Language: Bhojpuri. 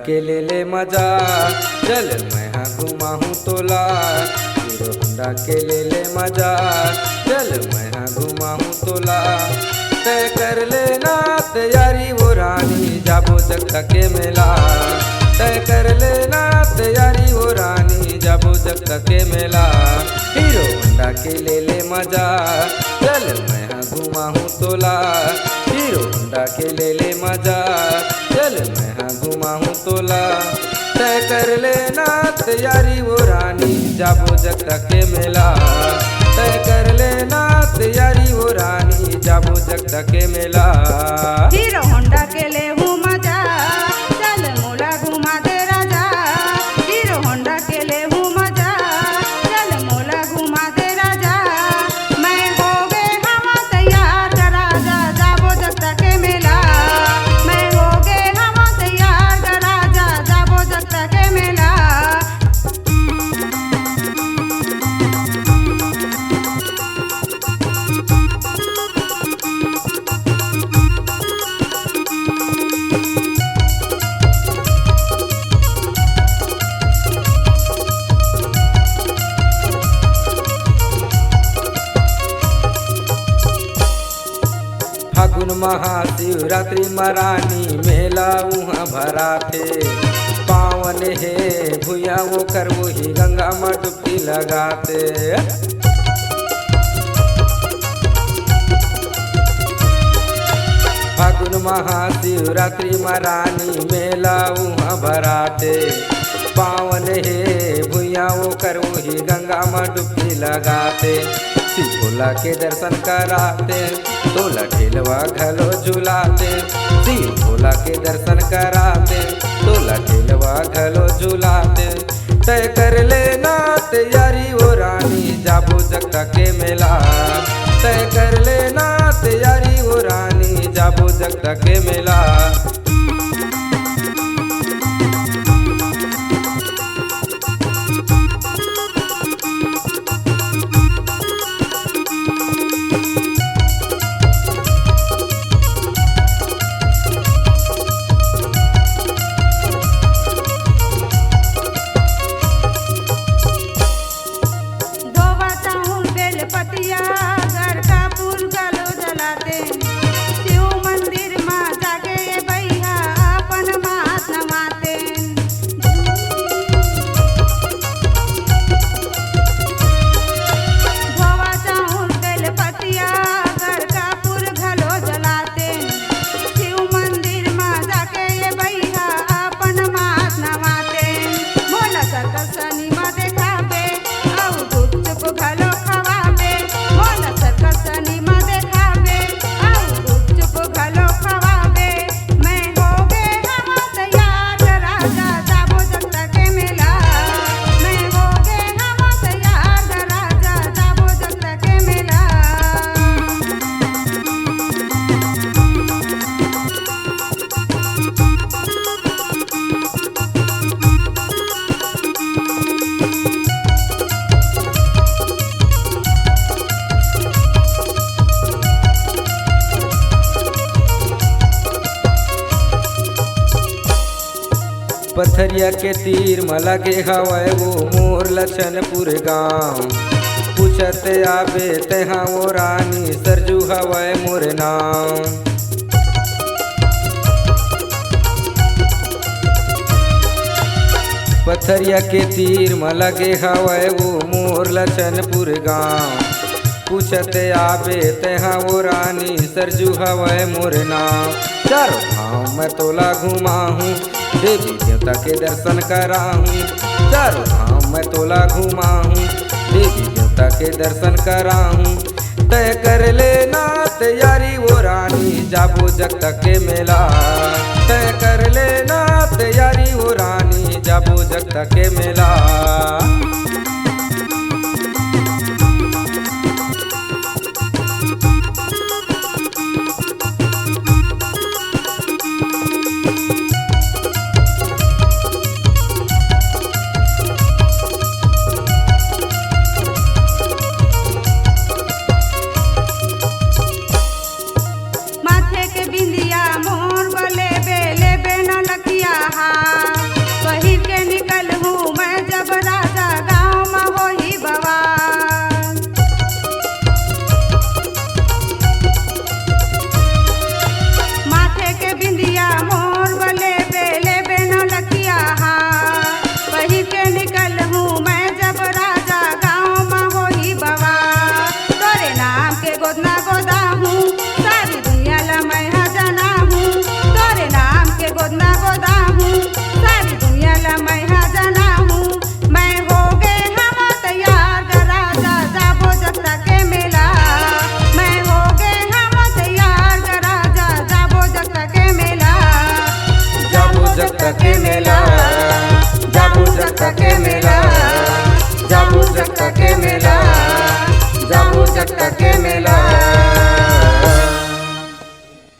के ले मजा, चल मैं हाँ घुमाऊँ तोला। हीरो होंडा के ले मजा, चल मैं हाँ घुमाऊँ तोला। तय कर लेना तैयारी वो रानी, जाबो जगता के मेला। तय कर लेना तैयारी वो रानी, जाबो जगता के मेला। हीरो होंडा के ले मजा, चल मैं हाँ घुमाऊँ तोला। हीरो होंडा के ले मजा, चल मैं हाँ घुमाऊँ तोला। तय कर लेना तैयारी वो रानी, जाबो जगता के मेला। तय कर लेना तैयारी वो रानी, जाबो जगता के मेला। हीरो होंडा के ले हूँ मजा, चल मोला घुमा दे राजा। हीरो होंडा के ले हूँ मजा, चल मोला घुमा दे राजा। मैं हो गए हवा तैयार का राजा, जाबो जगता के मेला। मैं हो गए हवा तैयार का राजा, जाबो जगता के मेला। फागुन महाशिवरात्रि मरानी, मेला उहाँ भराथे। पावन हे भूया वो कर वो ही गंगा में डुबकी लगाते। फागुन महाशिवरात्रि मरानी, मेला उहाँ भराथे। पावन हे भूया वो कर वो ही गंगा में डुबकी लगाते। शिव भोला के दर्शन कराते, तोला ठेलवा घलो झुलाते। शिव भोला के दर्शन कराते, तोला ठेलवा घलो झुलाते। तय कर लेना तैयारी वो रानी, जाबो जगता के मेला। तय कर लेना तैयारी वो रानी, जाबो जगता के मेला। पथरिया के तीर में लगे हवै वो मोर लछनपुर गाँव। पूछत आबे तेहा वो रानी, सरजू हवै मोर नाम। पथरिया के तीर में लगे हवै वो मोर लछनपुर गाँव। पूछत आबे तेहा वो रानी, सरजू हवै मोर नाम। चारों धाम मैं तोला घुमाहूँ, देवी देवता के दर्शन कराहूँ। चारों धाम मैं तोला घुमाहूँ, देवी देवता के दर्शन कराहूँ। तय कर लेना तैयारी वो रानी, जाबो जगता के मेला। तय कर लेना तैयारी वो रानी, जाबो जगता के मेला।